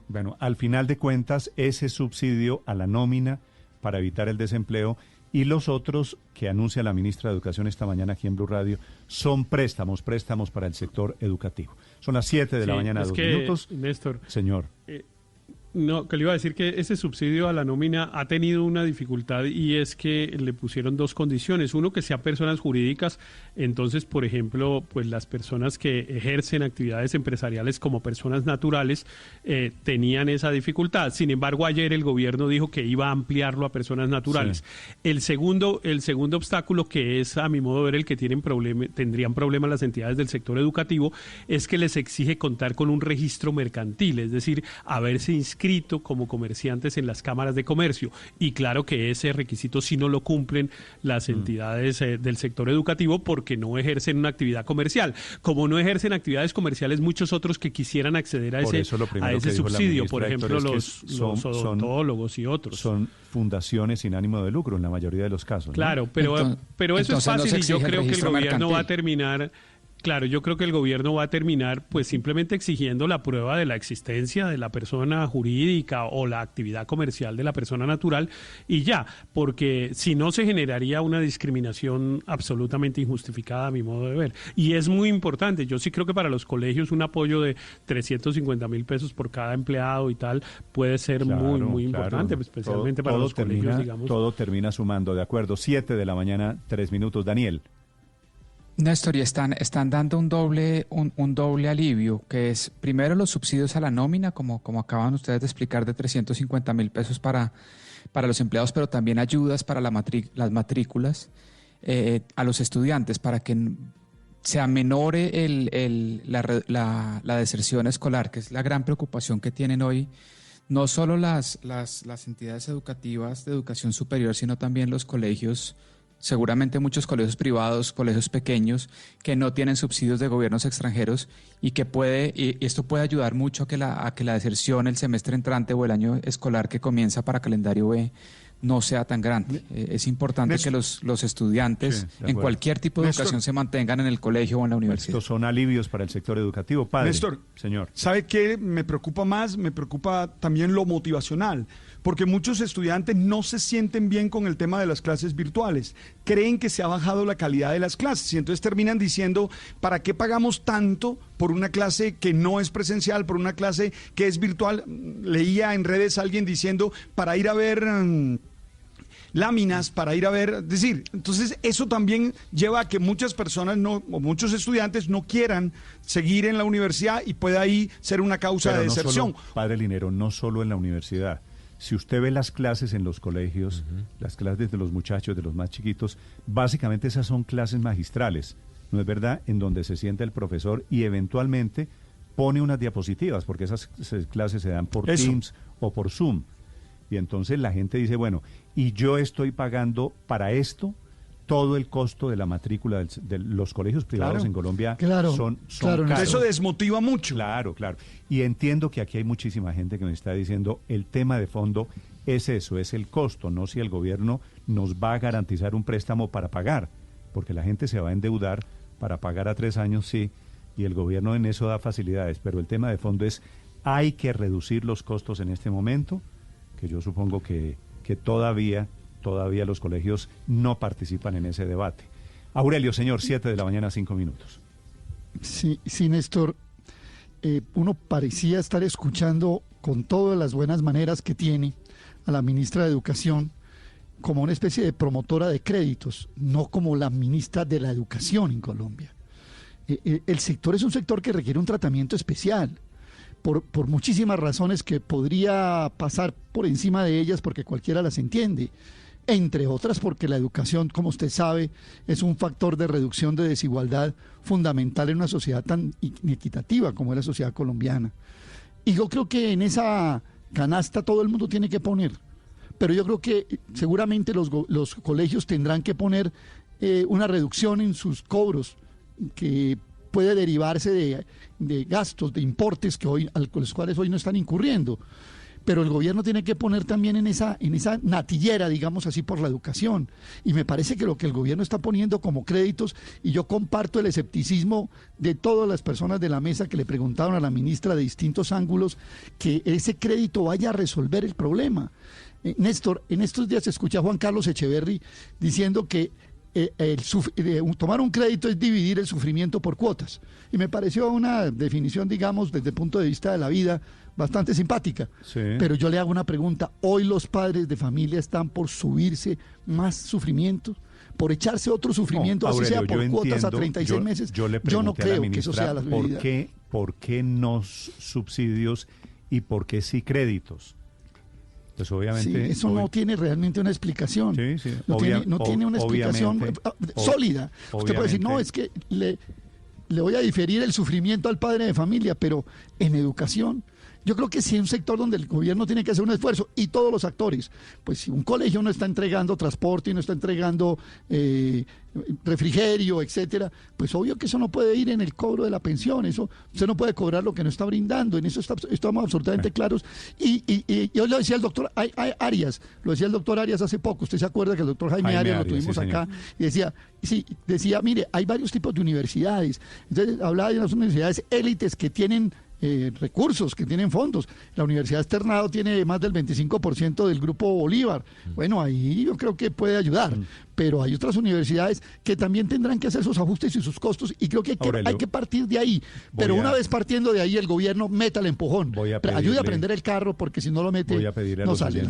Bueno, al final de cuentas, ese subsidio a la nómina para evitar el desempleo y los otros que anuncia la ministra de Educación esta mañana aquí en Blue Radio son préstamos para el sector educativo. Son las 7 de la mañana, 2 minutos. Néstor, señor. No, que le iba a decir que ese subsidio a la nómina ha tenido una dificultad y es que le pusieron dos condiciones. Uno, que sean personas jurídicas. Entonces, por ejemplo, pues las personas que ejercen actividades empresariales como personas naturales tenían esa dificultad. Sin embargo, ayer el gobierno dijo que iba a ampliarlo a personas naturales. Sí. El segundo obstáculo, que es a mi modo de ver el que tendrían problemas las entidades del sector educativo, es que les exige contar con un registro mercantil, es decir, haberse inscrito como comerciantes en las cámaras de comercio, y claro que ese requisito sí no lo cumplen las entidades del sector educativo porque no ejercen una actividad comercial. Como no ejercen actividades comerciales, muchos otros que quisieran acceder a ese subsidio, por ejemplo los odontólogos y otros. Son fundaciones sin ánimo de lucro en la mayoría de los casos, ¿no? Claro, pero eso es fácil, y yo creo que el gobierno va a terminar... Claro, yo creo que el gobierno va a terminar pues simplemente exigiendo la prueba de la existencia de la persona jurídica o la actividad comercial de la persona natural y ya, porque si no se generaría una discriminación absolutamente injustificada a mi modo de ver. Y es muy importante, yo sí creo que para los colegios un apoyo de 350,000 pesos por cada empleado y tal puede ser muy importante, especialmente para los colegios, digamos. Todo termina sumando, de acuerdo. 7 de la mañana, 3 minutos. Daniel. Néstor, y están dando un doble alivio, que es primero los subsidios a la nómina, como acaban ustedes de explicar, de 350,000 pesos para los empleados, pero también ayudas para las matrículas a los estudiantes para que se amenore la deserción escolar, que es la gran preocupación que tienen hoy no solo las entidades educativas de educación superior, sino también los colegios. Seguramente muchos colegios privados, colegios pequeños, que no tienen subsidios de gobiernos extranjeros y que esto puede ayudar mucho a que la deserción el semestre entrante o el año escolar que comienza para calendario B no sea tan grande. Es importante que los estudiantes en cualquier tipo de educación se mantengan en el colegio o en la universidad. Estos son alivios para el sector educativo. Padre, Néstor, señor. ¿Sabe qué me preocupa más? Me preocupa también lo motivacional, porque muchos estudiantes no se sienten bien con el tema de las clases virtuales. Creen que se ha bajado la calidad de las clases y entonces terminan diciendo, ¿para qué pagamos tanto por una clase que no es presencial, por una clase que es virtual? Leía en redes a alguien diciendo, para ir a ver... láminas, para ir a ver, es decir, entonces eso también lleva a que muchas personas o muchos estudiantes no quieran seguir en la universidad y pueda ahí ser una causa de deserción. Padre Linero, no solo en la universidad. Si usted ve las clases en los colegios, las clases de los muchachos, de los más chiquitos, básicamente esas son clases magistrales, ¿no es verdad? En donde se sienta el profesor y eventualmente pone unas diapositivas, porque esas clases se dan por Teams o por Zoom. Y entonces la gente dice, bueno, y yo estoy pagando para esto todo el costo de la matrícula de los colegios privados en Colombia son caros. Eso desmotiva mucho. Claro. Y entiendo que aquí hay muchísima gente que me está diciendo, el tema de fondo es eso, es el costo, no si el gobierno nos va a garantizar un préstamo para pagar, porque la gente se va a endeudar para pagar a 3 años, sí, y el gobierno en eso da facilidades, pero el tema de fondo es, hay que reducir los costos en este momento, que yo supongo que todavía los colegios no participan en ese debate. Aurelio, señor, 7 de la mañana, 5 minutos. Sí, Néstor, uno parecía estar escuchando con todas las buenas maneras que tiene a la ministra de Educación como una especie de promotora de créditos, no como la ministra de la Educación en Colombia. El sector es un sector que requiere un tratamiento especial. Por muchísimas razones que podría pasar por encima de ellas porque cualquiera las entiende, entre otras porque la educación, como usted sabe, es un factor de reducción de desigualdad fundamental en una sociedad tan inequitativa como es la sociedad colombiana. Y yo creo que en esa canasta todo el mundo tiene que poner, pero yo creo que seguramente los colegios tendrán que poner una reducción en sus cobros que puede derivarse de gastos, de importes a los cuales hoy no están incurriendo. pero el gobierno tiene que poner también en esa natillera, digamos así, por la educación. Y me parece que lo que el gobierno está poniendo como créditos, y yo comparto el escepticismo de todas las personas de la mesa que le preguntaron a la ministra de distintos ángulos, que ese crédito vaya a resolver el problema. Néstor, en estos días escuché a Juan Carlos Echeverry diciendo que tomar un crédito es dividir el sufrimiento por cuotas. Y me pareció una definición, digamos, desde el punto de vista de la vida, bastante simpática. Sí. Pero yo le hago una pregunta. ¿Hoy los padres de familia están por subirse más sufrimientos? ¿Por echarse otro sufrimiento, así sea por cuotas a 36 meses? Yo no creo que eso sea la realidad. ¿Por qué no subsidios y por qué sí créditos? Pues obviamente... Sí, eso no tiene realmente una explicación. Sí, sí. No tiene una explicación sólida. Usted puede decir, no, es que le voy a diferir el sufrimiento al padre de familia, pero en educación... Yo creo que sí es un sector donde el gobierno tiene que hacer un esfuerzo, y todos los actores. Pues si un colegio no está entregando transporte y no está entregando refrigerio, etcétera, pues obvio que eso no puede ir en el cobro de la pensión. Eso usted no puede cobrar lo que no está brindando. En eso estamos absolutamente claros. Y yo lo decía el doctor Arias, hace poco. Usted se acuerda que el doctor Jaime Arias lo tuvimos acá, y decía, mire, hay varios tipos de universidades. Entonces hablaba de unas universidades élites que tienen recursos, que tienen fondos. La Universidad Externado tiene más del 25% del Grupo Bolívar. Bueno, ahí yo creo que puede ayudar, pero hay otras universidades que también tendrán que hacer sus ajustes y sus costos, y creo que hay que partir de ahí. Pero una vez partiendo de ahí, el gobierno meta el empujón, ayude a prender el carro, porque si no lo mete, no sale.